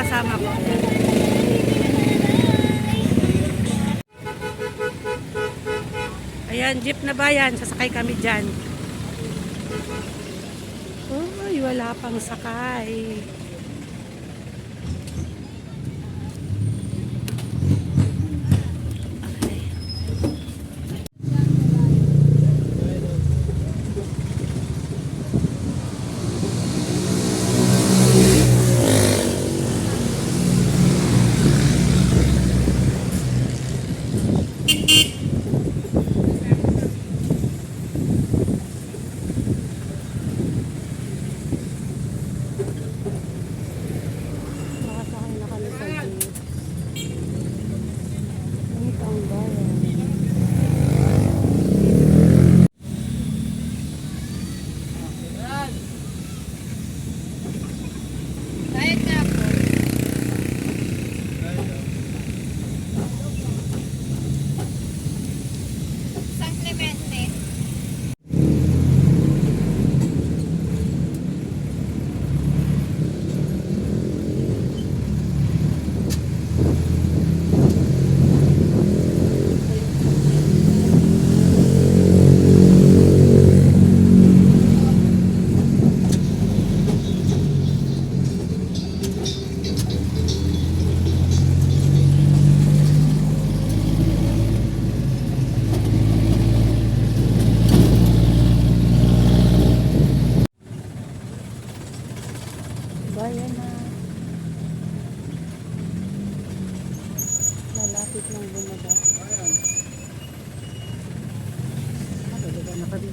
kasama ko. Ayan, jeep na ba yan? Sasakay kami dyan. Uy, wala pang sakay. Nakasakay na kami sa jeep. Ito ang bayan. Diet na po. San Clemente. Bayan na. Malapit ng bumaba. Dalaga na kami.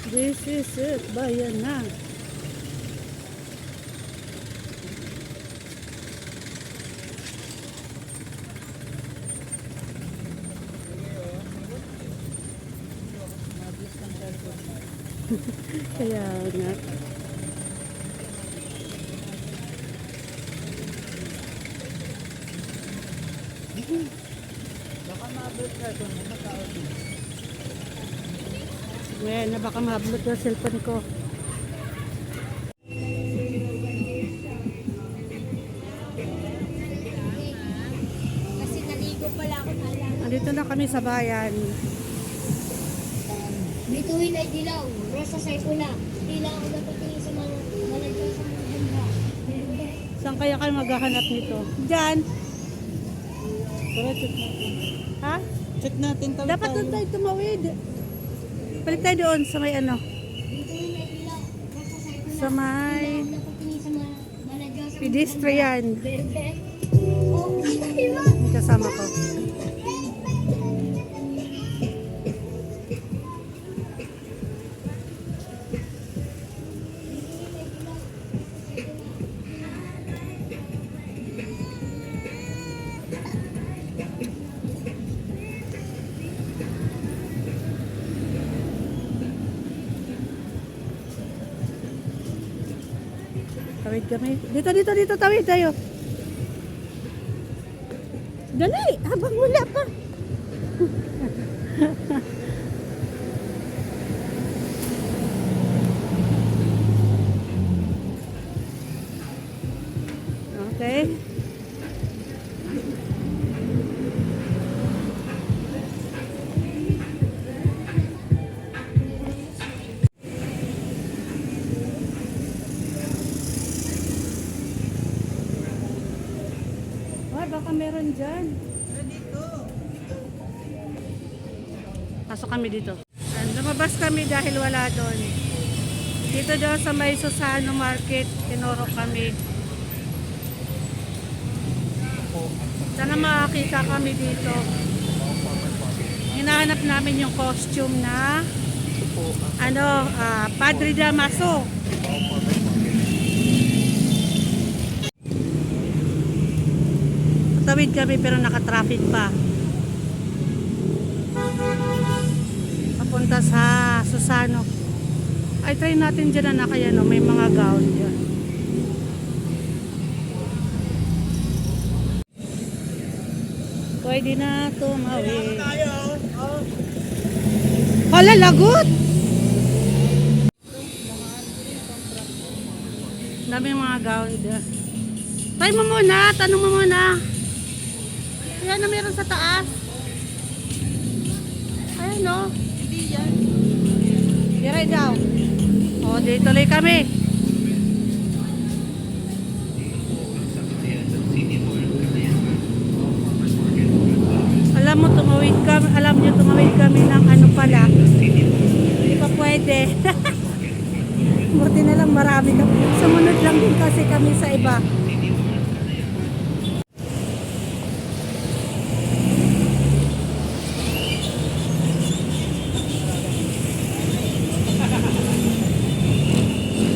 This is it. Bayan na. Kaya nga. Baka ma-upload ka ito, matao din. Well, na baka ma-upload yung cellphone ko. Kasi naligo pala ako na lang. Andito na kami sa bayan. Bituin ay dilaw. Rosa sa pula. Tila ako dapat tingin sa mga malagyan sa mga banda. Saan kaya kayo maghahanap nito? Diyan. Tara, check natin. Ha? Check natin, tawid Dapat doon tayo tumawid. Balik tayo doon sa may ano. Bituin ay dilaw. Rosa sa pula. Sa may Tila ako dapat tingin sa mga malagyan sa mga pedestrian. banda. Oh, diba? May kasama ko. Tawid kami. Dito, tawid tayo. Dali, habang wala pa. Okay. Baka meron dyan. Pasok kami dito. And lumabas kami dahil wala doon. Dito daw sa may Susano Market, tinuro kami. Sana makakita kami dito. Hinahanap namin yung costume na Padre Damaso. Tawid kami pero naka-traffic pa. Papunta sa Susano. Ay, try natin dyan na kaya no, may mga gown dyan. Pwede na tumawid. Hala, lagot! Dami mga gown dyan. Try mo muna, tanong mo muna. Ayan na meron sa taas. Ayan o. Hindi yan. Diray daw. O, di tuloy kami. Alam nyo tumawid kami ng ano pala. Hindi pa pwede. Buti na lang marami na. Sumunod lang din kasi kami sa iba.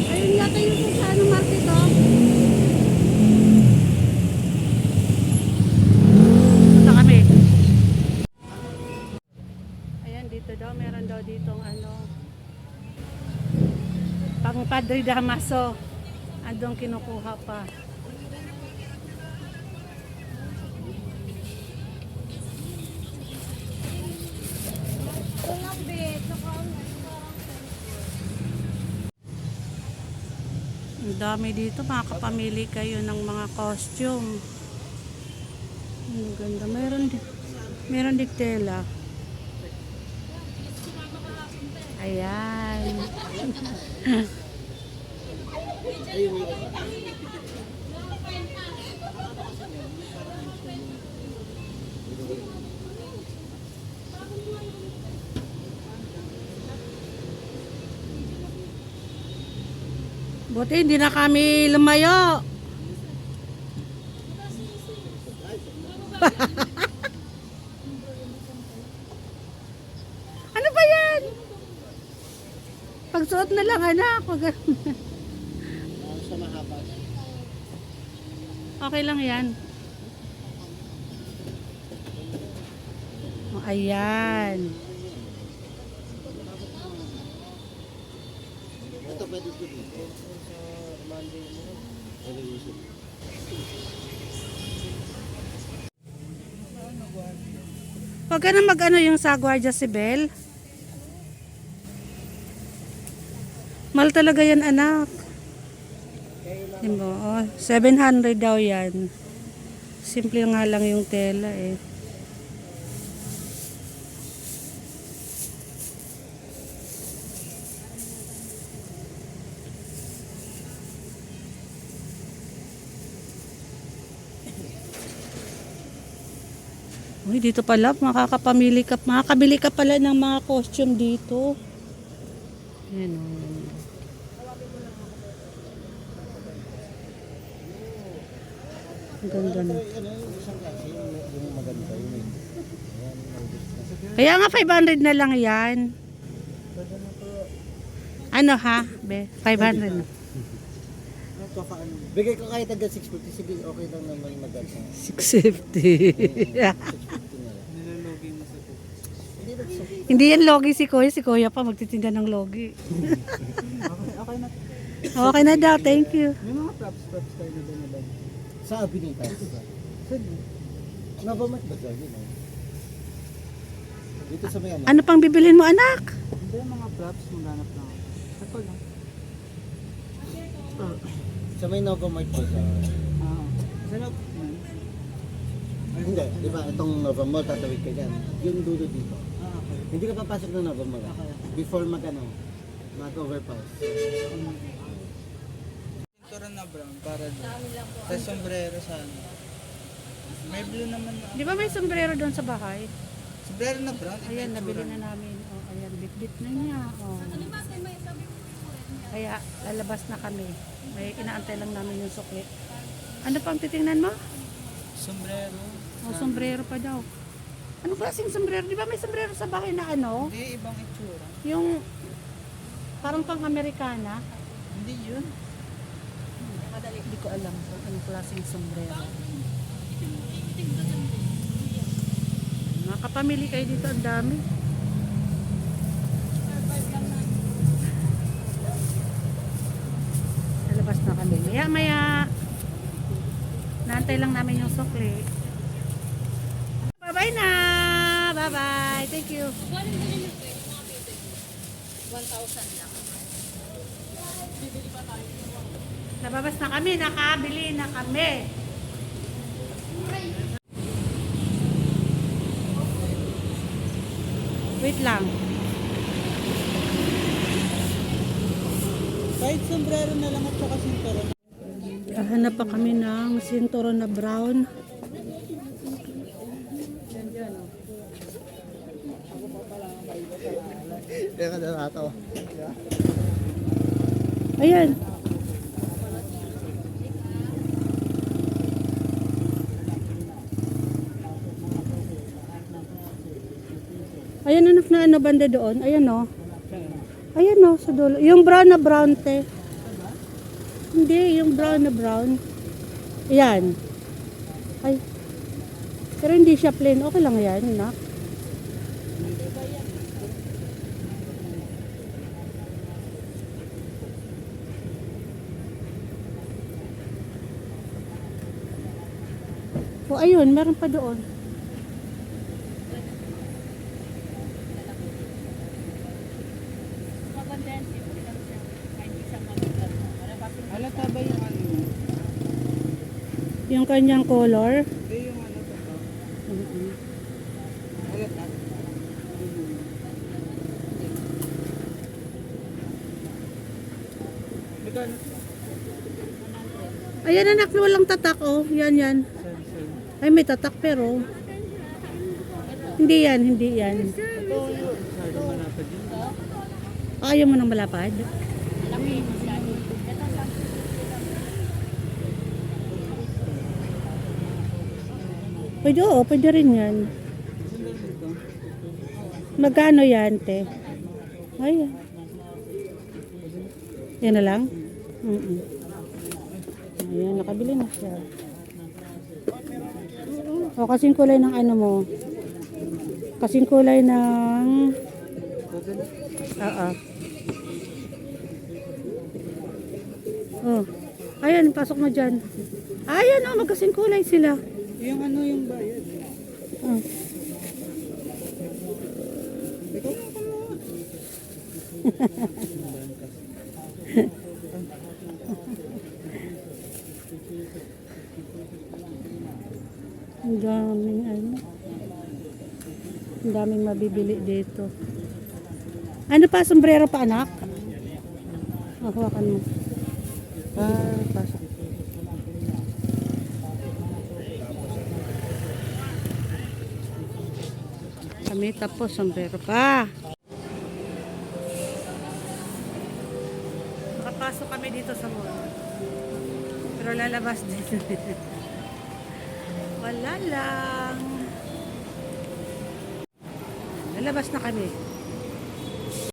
Ayun yata yung sa ano market oh. Punta kami. Ayan dito daw, meron daw ditong ano pang Padre Damaso. Andong kinukuha pa. Ang dami dito, makakapamili kayo ng mga costume. Ang ganda. Meron din tela. Ayan. Buti hindi na kami lumayo. Ano ba yan? Pagsuot na lang anak. Okay lang yan. Oh, ayan. Ito pwede ko dito. Huwag ka na mag-ano yung sa Guardia Civil. Mahal talaga yan anak. Diba? Oh, 700 daw yan. Simple nga lang yung tela eh. Uy, dito pala makakabili ka pala ng mga costume dito. Ayan o. Ang ganda na. Kaya nga 500 na lang yan. Ano ha? 500 na. Bigay ko kahit agad 650. Sige, okay lang naman mag-agad. 650. Nilologi mo sa po. Hindi yan logi si Kuya. Si Kuya pa magtitinda ng logi. Okay na. Okay na daw. Thank you. May mga props tayo na doon na ba? Sa Abinitas. Sige. Navamat ba dyan? Dito sa may ano? Ano pang bibilhin mo anak? Hindi, mga props, maghanap lang ako. Ako lang. Sa may Novamart po sa... Sarap. Hindi, di ba? Itong Novamart, tatawid ka dyan. Yung dulo dito. Okay. Hindi ka papasok ng Novamart. Okay. Before mag-overpass. Pinturan na brown para doon. Sa sombrero sana. May blue naman na. Di ba may sombrero doon sa bahay? Sombrero na brown. Ayan, nabili na namin. Oh, ayan, bit-bit na niya. Oh. Kaya, lalabas na kami. May inaantay lang namin yung sukli. Ano pang titingnan mo? Sombrero. Oh, sombrero pa daw. Anong klaseng sombrero? Di ba may sombrero sa bahay na ano? Hindi, ibang itsura. Yung parang pang-Amerikana? Hindi yun. Hindi ko alam kung anong klaseng sombrero. Makapamili kayo dito, ang dami. Lalabas na kami. Maya-maya naantay lang namin yung sukli. Nababas na kami, nakabili na kami. Wait lang. Kahit sombrero na lang at saka sinturon. Hanap pa kami ng sinturon na brown. Kaya ka natawa. Ayan. Ayan anak na ano banda doon. Ayan o. Ayan o sa dulo. Yung brown na brown te. Hindi, yung brown na brown. Ayan. Ay. Pero hindi siya plain. Okay lang yan, anak. O ayun, meron pa doon. Halata ba yung ano yun? Yung kanyang color. Hindi yung ano to. Halata. Magkano? Ayan anak, walang tatak oh. Yan yan. Ay may tatak pero hindi yan, hindi yan. Ito yung sardo malapad yun. Ayaw mo ng malapad? Pwede oo, pwede rin yan. Magkano yan, te? Ay, yan na lang? Ayan, nakabili na siya. O, kasing kulay ng ano mo. Kasing kulay ng... Oo. Oh. Ayan, pasok mo dyan. Ayan, oh, magkasing kulay sila. Yung ano yung bayad. Oh. Ikaw na kamo. Ang daming ano. Ang daming mabibili dito. Ano pa, sombrero pa anak? Hawakan mo. Pasok. Kami tapos, sombrero pa. Nakapasok kami dito sa mall. Pero lalabas din. Wala lang. Lalabas na kami.